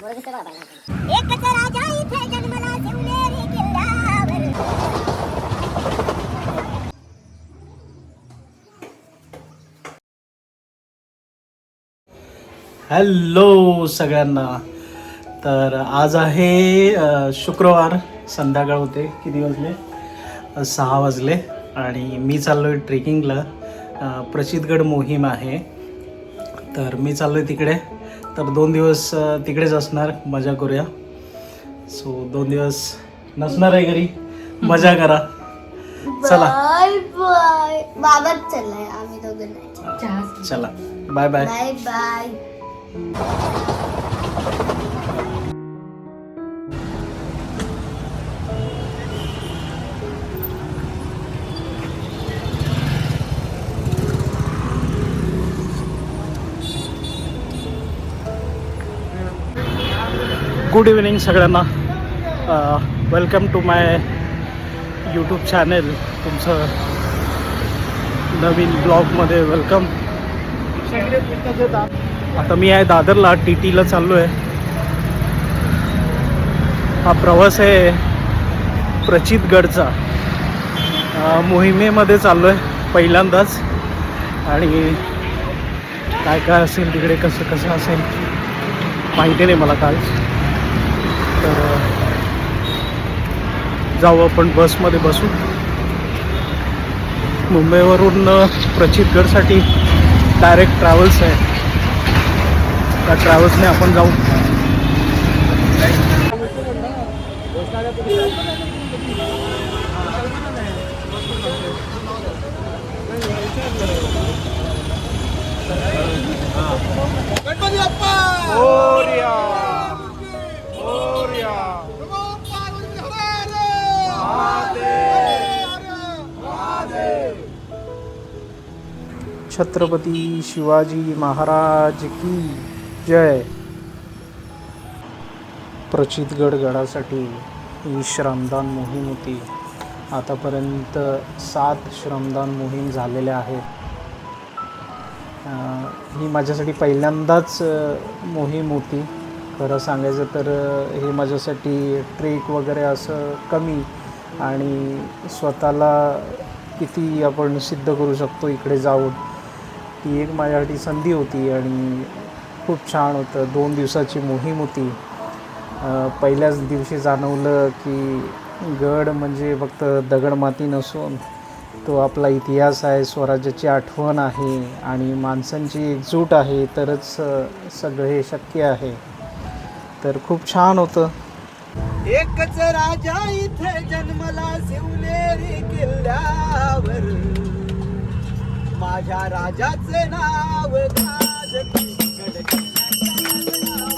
एकच राजा इथे जन्मला शिवनेरी किल्ल्यावर. हॅलो सगळ्यांना. तर आज आहे शुक्रवार. संध्याकाळ होते. किती वाजले? 6 वाजले. आणि मी चाललो आहे ट्रेकिंगला. प्रचितगड मोहीम आहे, तर मी चाललो आहे तिकडे. तर 2 दिवस तिकडेच असणार. मजा करूया. सो 2 दिवस नसणार आहे घरी. मजा करा. चला बाय बाय. बाबाच चाललाय, आम्ही दोघं नाही. चला bye bye. Bye bye. Good evening सगळ्यांना. Welcome to my YouTube channel. तुमचं नवीन ब्लॉगमध्ये वेलकम. आता मी आहे दादरला. TTला चाललो आहे. हा प्रवास आहे प्रचितगडचा. मोहिमेमध्ये चाललो आहे पहिल्यांदाच. आणि काय काय असेल तिकडे, कसं कसं असेल माहिती नाही मला काल. तर जाऊ आपण. बसमध्ये बसू. मुंबईवरून प्रचितगडसाठी डायरेक्ट ट्रॅव्हल्स आहे. त्या ट्रॅव्हल्सने आपण जाऊ. छत्रपती शिवाजी महाराज की जय. प्रचितगड गडासाठी ही श्रमदान मोहीम होती. आतापर्यंत 7 श्रमदान मोहीम झालेल्या आहेत. ही माझ्यासाठी पहिल्यांदाच मोहीम होती. खरं सांगायचं तर हे माझ्यासाठी ट्रेक वगैरे असं कमी, आणि स्वतःला किती आपण सिद्ध करू शकतो इकडे जाऊन, ती एक माझ्यासाठी संधी होती. आणि खूप छान होतं. 2 दिवसाची मोहीम होती. पहिल्याच दिवशी जाणवलं की गड म्हणजे फक्त दगडमाती नसून तो आपला इतिहास आहे, स्वराज्याची आठवण आहे, आणि माणसांची एकजूट आहे, तरच सगळं हे शक्य आहे. तर खूप छान होतं. एकच राजा इथे जन्मला शिवनेरी किल्ल्यावर. माझ्या राजाचे नाव गाजते गड किल्ल्याच्या नाव.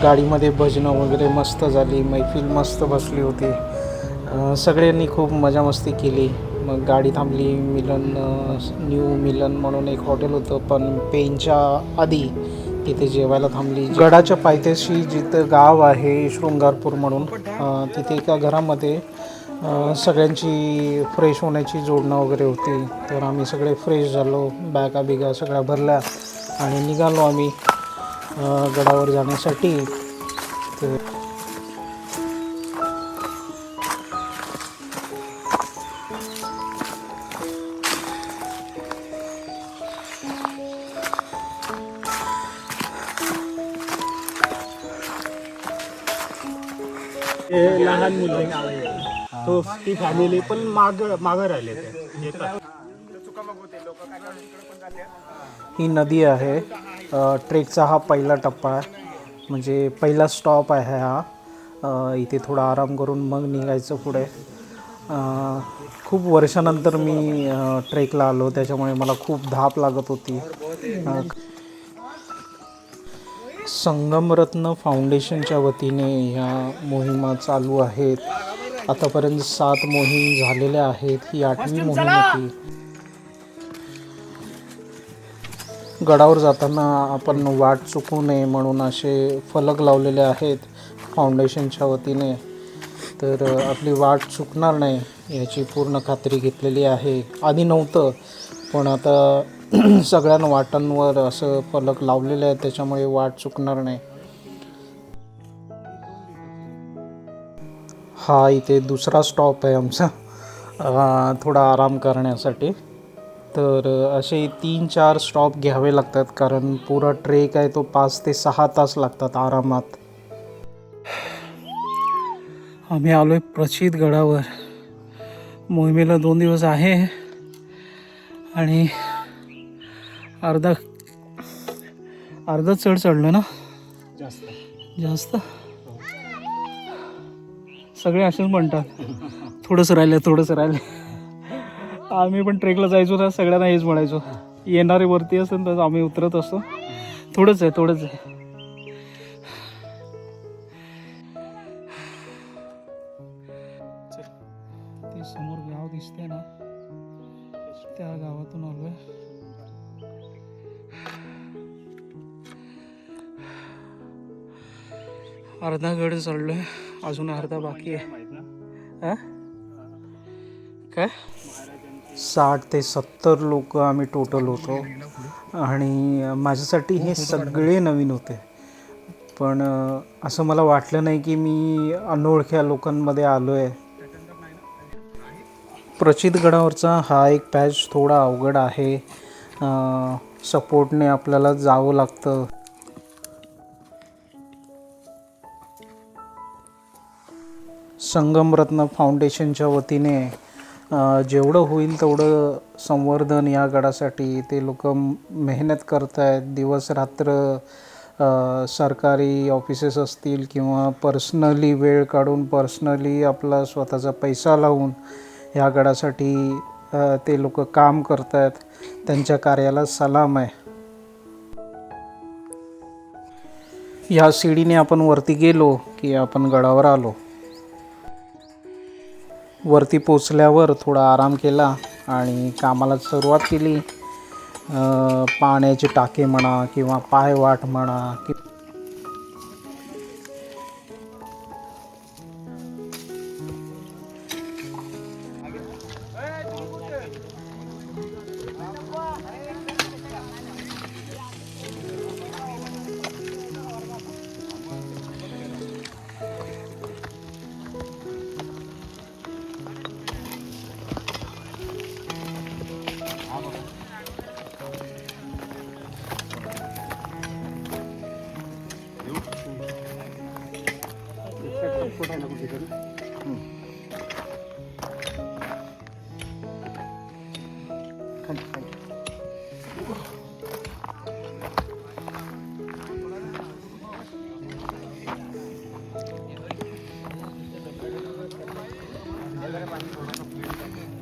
गाडीमध्ये भजनं वगैरे मस्त झाली. मैफिल मस्त बसली होती. सगळ्यांनी खूप मजा मस्ती केली. मग गाडी थांबली. न्यू मिलन म्हणून एक हॉटेल होतं, पण पेनच्या आधी तिथे जेवायला थांबली. गडाच्या पायथ्याशी जिथं गाव आहे शृंगारपूर म्हणून, तिथे एका घरामध्ये सगळ्यांची फ्रेश होण्याची जोडणं वगैरे होती. तर आम्ही सगळे फ्रेश झालो, बॅगा बिगा सगळ्या भरल्या आणि निघालो आम्ही गडावर जाण्यासाठी. तर लहान मुलं तो ती फॅमिली पण मागं राहिले ते येतात. ही नदी आहे. ट्रेकचा हा पहिला टप्पा आहे, म्हणजे पहिला स्टॉप आहे हा. इथे थोडा आराम करून मग निघायचं पुढे. खूप वर्षानंतर मी ट्रेकला आलो, त्याच्यामुळे मला खूप धाप लागत होती. संगमरत्न फाउंडेशनच्या वतीने ह्या मोहिमा चालू आहेत. आतापर्यंत 7 मोहीम झालेल्या आहेत. ही 8वी मोहीम होती. गडावर जाताना आपण वाट चुकू नये म्हणून असे फलक लावलेले आहेत फाउंडेशनच्या वतीने. तर आपली वाट चुकणार नाही याची पूर्ण खात्री घेतलेली आहे. आधी नव्हतं, पण आता सगळ्या वाटांवर असं फलक लावलेले आहेत, त्याच्यामुळे वाट चुकणार नाही. हा इथे दुसरा स्टॉप आहे आमचा, थोडा आराम करण्यासाठी. तर असे 3-4 स्टॉप घ्यावे लागतात, कारण पुरा ट्रेक आहे तो 5 ते 6 तास लागतात आरामात. आम्ही आलो आहे प्रचित गडावर. मोहिमेला 2 दिवस आहे आणि अर्धा चढ चढलं ना, जास्त सगळे असेच म्हणतात, थोडंसं राहिलं. आम्ही पण ट्रेकला जायचो ना, सगळ्यांना हेच म्हणायचो, येणारे वरती असेल तर आम्ही उतरत असतो, थोडंच आहे. ते समोर गाव दिसतंय ना, त्या गावातून आलोय. अर्धा गड चढलोय, अजून अर्धा बाकी आहे. काय 60 ते 70 लोक आम्ही टोटल होतो आणि माझ्यासाठी हे सगळे नवीन होते. पण असं मला वाटलं नाही की मी अनोळख्या लोकांमध्ये आलो आहे. प्रचितगडावरचा हा एक पॅच थोडा अवघड आहे. सपोर्टने आपल्याला जावं लागतं. संगमरत्न फाउंडेशनच्या वतीने जेवढं होईल तेवढं संवर्धन या गडासाठी ते लोक मेहनत करत आहेत दिवस रात्र. सरकारी ऑफिसेस असतील किंवा पर्सनली वेळ काढून पर्सनली आपला स्वतःचा पैसा लावून ह्या गडासाठी ते लोक काम करत आहेत. त्यांच्या कार्याला सलाम आहे. ह्या शिडीने आपण वरती गेलो की आपण गडावर आलो. वरती पोचल्यावर थोडा आराम केला आणि कामाला सुरुवात केली. पाण्याचे टाके म्हणा किंवा पायवाट म्हणा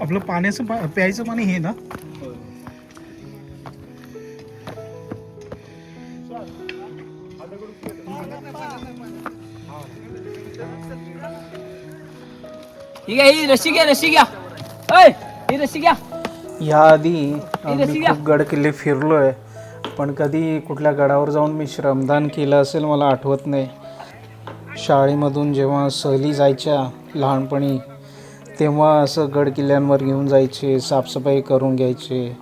आपलं पाण्याचं प्यायचं पाणी हे ना. ठीक आहे, ही रशी घ्या ओय, ही रशी घ्या. याआधी मी खूप गड किल्ले फिरलो आहे, पण कधी कुठल्या गडावर जाऊन मी श्रमदान केलं असेल मला आठवत नाही. शाळेमधून जेव्हा सहली जायच्या लहानपणी तेव्हा असं गड किल्ल्यांवर घेऊन जायचे, साफसफाई करून घ्यायचे.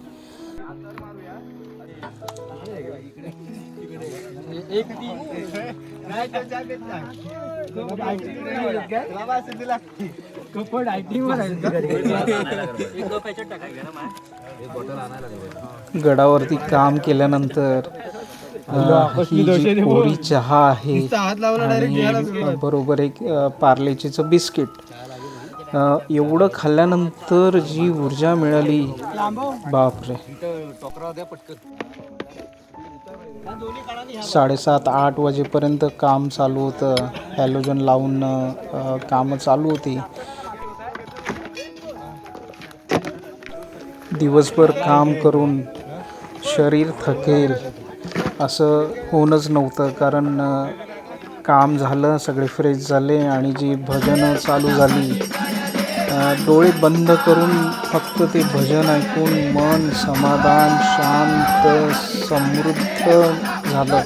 गडावरती काम केल्यानंतर ही जी कोरी चहा आहे आणि बरोबर एक पार्लेजीचं बिस्किट, एवढं खाल्ल्यानंतर जी ऊर्जा मिळाली, बापरे. 7:30-8 वाजेपर्यंत काम चालू होतं. हॅलोजन लावून कामं चालू होती. दिवसभर काम करून शरीर थकेल असं होणंच नव्हतं, कारण काम झालं, सगळे फ्रेश झाले आणि जी भजनं चालू झाली, डोळे बंद करून फक्त ते भजन ऐकून मन समाधान, शांत, समृद्ध झालं.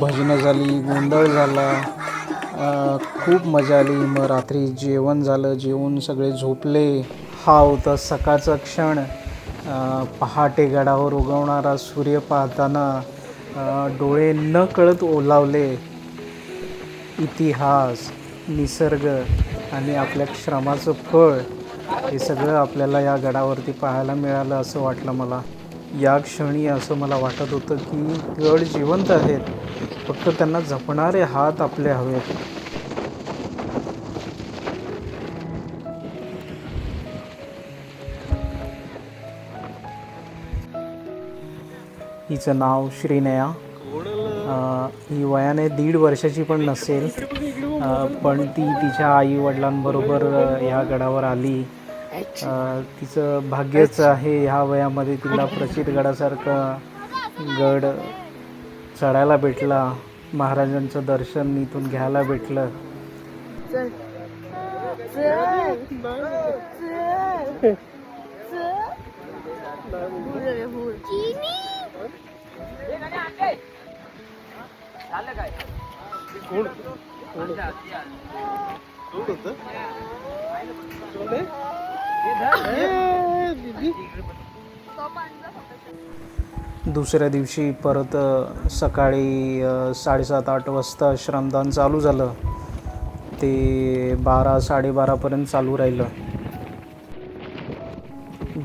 भजनं झाली, गोंधळ झाला, खूप मजा आली. मग रात्री जेवण झालं, जेवून सगळे झोपले. हा होता सकाळचा क्षण. पहाटे गडावर उगवणारा सूर्य पाहताना डोळे न कळत ओलावले. इतिहास, निसर्ग आणि आपल्या श्रमाचं फळ हे सगळं आपल्याला या गडावरती पाहायला मिळालं असं वाटलं मला. या क्षणी असं मला वाटत होतं की गड जिवंत आहेत, फक्त त्यांना जपणारे हात आपले हवेत. हिचं नाव श्रीनया. ही वयाने 1.5 वर्षाची पण नसेल, पण ती तिच्या आईवडिलांबरोबर ह्या गडावर आली. तिचं भाग्यच आहे ह्या वयामध्ये तिला प्रचितगडासारखा गड चढायला भेटला, महाराजांचं दर्शन इथून घ्यायला भेटलं. दुसऱ्या दिवशी परत सकाळी 7:30-8 वाजता श्रमदान चालू झालं. ते 12-12:30पर्यंत चालू राहिलं.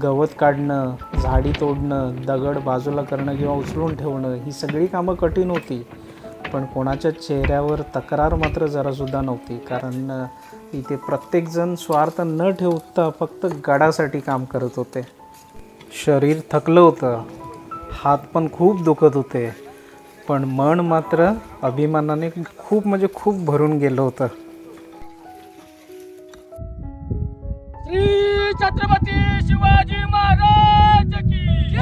गवत काढणं, झाडी तोडणं, दगड बाजूला करणं किंवा उचलून ठेवणं ही सगळी कामं कठीण होती, पण कोणाच्या चेहऱ्यावर तक्रार मात्र जरासुद्धा नव्हती, कारण इथे प्रत्येकजण स्वार्थ न ठेवता फक्त गडासाठी काम करत होते. शरीर थकलं होतं, हात पण खूप दुखत होते, पण मन मात्र अभिमानाने खूप म्हणजे खूप भरून गेलं होतं. श्री छत्रपती शिवाजी महाराज की जय.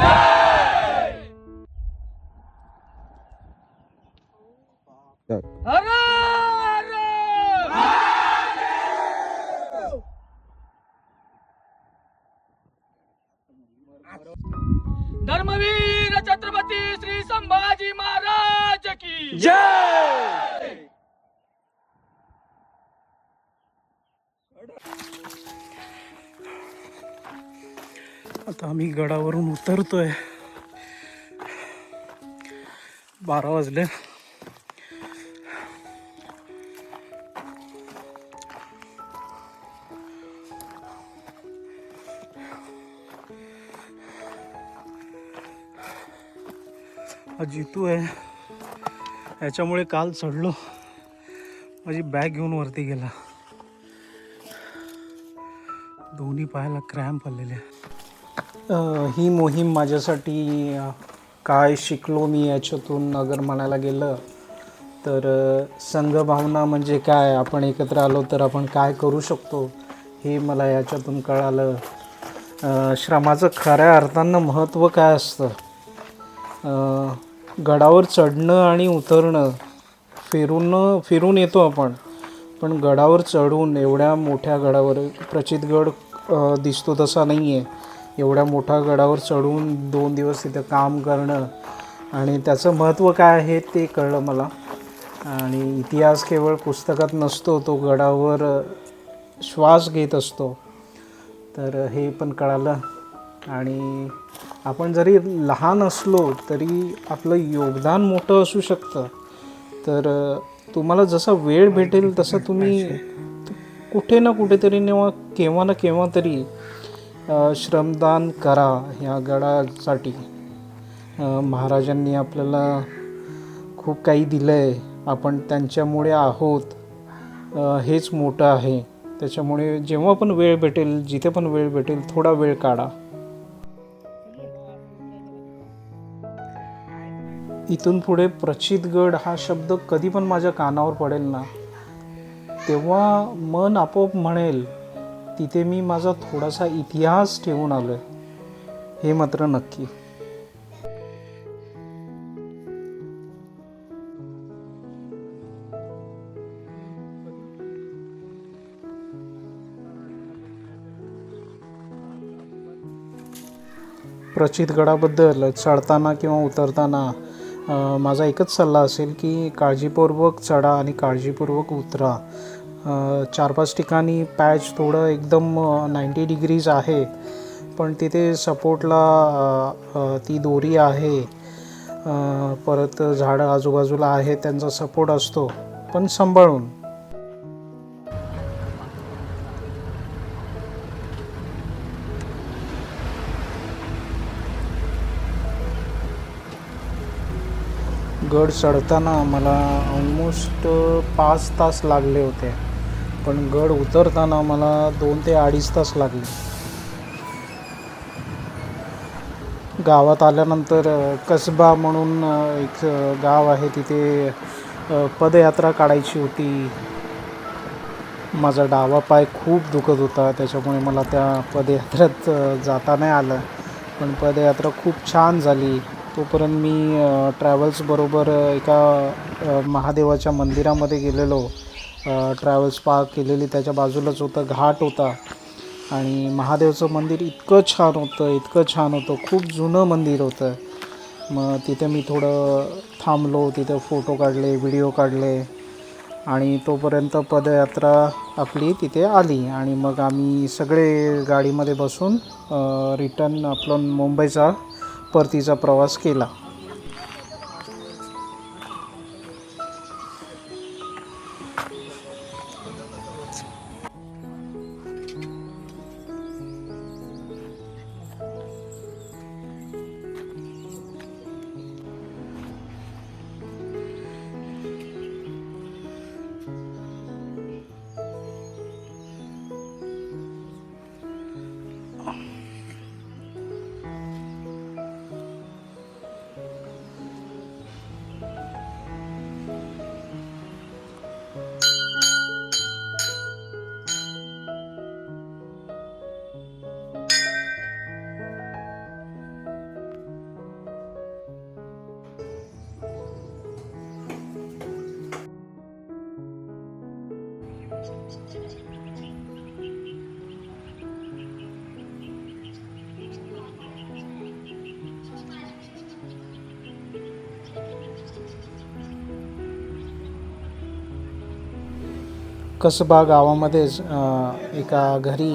हर हर धर्मवीर छत्रपती श्री संभाजी महाराज की जय. आता आम्ही गडावरून उतरतोय. 12 वाजले. हा जितू आहे, ह्याच्यामुळे काल चढलो, माझी बॅग घेऊन वरती गेला. दोन्ही पायाला क्रॅम्प आलेले. ही मोहीम माझ्यासाठी काय शिकलो मी याच्यातून अगर म्हणायला गेलं तर संघभावना म्हणजे काय, आपण एकत्र आलो तर आपण काय करू शकतो हे मला याच्यातून कळालं. श्रमाचं खऱ्या अर्थानं महत्त्व काय असतं. गडावर चढणं आणि उतरणं, फिरून येतो आपण, पण गडावर चढून एवढ्या मोठ्या गडावर, प्रचितगड दिसतो तसा नाही आहे, एवढ्या मोठ्या गडावर चढून 2 दिवस तिथं काम करणं आणि त्याचं महत्त्व काय आहे ते कळलं मला. आणि इतिहास केवळ पुस्तकात नसतो, तो गडावर श्वास घेत असतो, तर हे पण कळालं. आणि आपण जरी लहान असलो तरी आपलं योगदान मोठं असू शकतं. तर तुम्हाला जसा वेळ भेटेल तसं तुम्ही कुठे ना कुठेतरी केव्हा ना केव्हा तरी श्रमदान करा ह्या गडासाठी. महाराजांनी आपल्याला खूप काही दिलं आहे, आपण त्यांच्यामुळे आहोत, हेच मोठं आहे. त्याच्यामुळे जेव्हा पण वेळ भेटेल, जिथे पण वेळ भेटेल, थोडा वेळ काढा. इथून पुढे प्रचितगड हा शब्द कधी पण माझ्या कानावर पडेल ना, तेव्हा मन आपोआप म्हणेल तिथे मी माझा थोडासा इतिहास ठेवून आलो आहे, हे मात्र नक्की. प्रचितगडाबद्दल चढताना किंवा उतरताना माझा एकच सल्ला असेल की काळजीपूर्वक चढा आणि काळजीपूर्वक उतरा. 4-5 ठिकाणी पॅच थोडं एकदम 90 डिग्रीज आहे, पण तिथे सपोर्टला ती दोरी आहे, परत झाडं आजूबाजूला आहे, त्यांचा सपोर्ट असतो, पण सांभाळून. गड चढताना मला ऑलमोस्ट 5 तास लागले होते, पण गड उतरताना मला 2 ते 2.5 तास लागले. गावात आल्यानंतर कसबा म्हणून एक गाव आहे, तिथे पदयात्रा काढायची होती. माझा डावा पाय खूप दुखत होता, त्याच्यामुळे मला त्या पदयात्रेत जाता नाही आलं, पण पदयात्रा खूप छान झाली. तोपर्यंत मी ट्रॅव्हल्सबरोबर एका महादेवाच्या मंदिरामध्ये गेलेलो. ट्रॅव्हल्स पार्क केलेली त्याच्या बाजूलाच होतं, घाट होता आणि महादेवचं मंदिर इतकं छान होतं, खूप जुनं मंदिर होतं. मग तिथे मी थोडं थांबलो, तिथे फोटो काढले, व्हिडिओ काढले आणि तोपर्यंत पदयात्रा आपली तिथे आली आणि मग आम्ही सगळे गाडीमध्ये बसून रिटर्न आपलं मुंबईचा परतीचा प्रवास केला. कसबा गावामध्येच एका घरी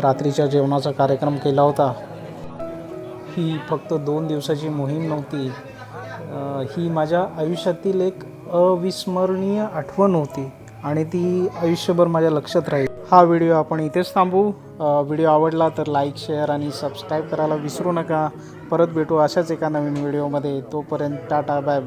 रात्रीच्या जेवणाचा कार्यक्रम केला होता. ही फक्त 2 दिवसाची मोहीम नव्हती, ही माझ्या आयुष्यातील एक अविस्मरणीय आठवण होती आणि ती आयुष्यभर माझ्या लक्षात राहील. हा व्हिडिओ आपण इथेच थांबू. व्हिडिओ आवडला तर लाईक, शेअर आणि सबस्क्राईब करायला विसरू नका. परत भेटू अशाच एका नवीन व्हिडिओमध्ये. तोपर्यंत टाटा, बाय बाय.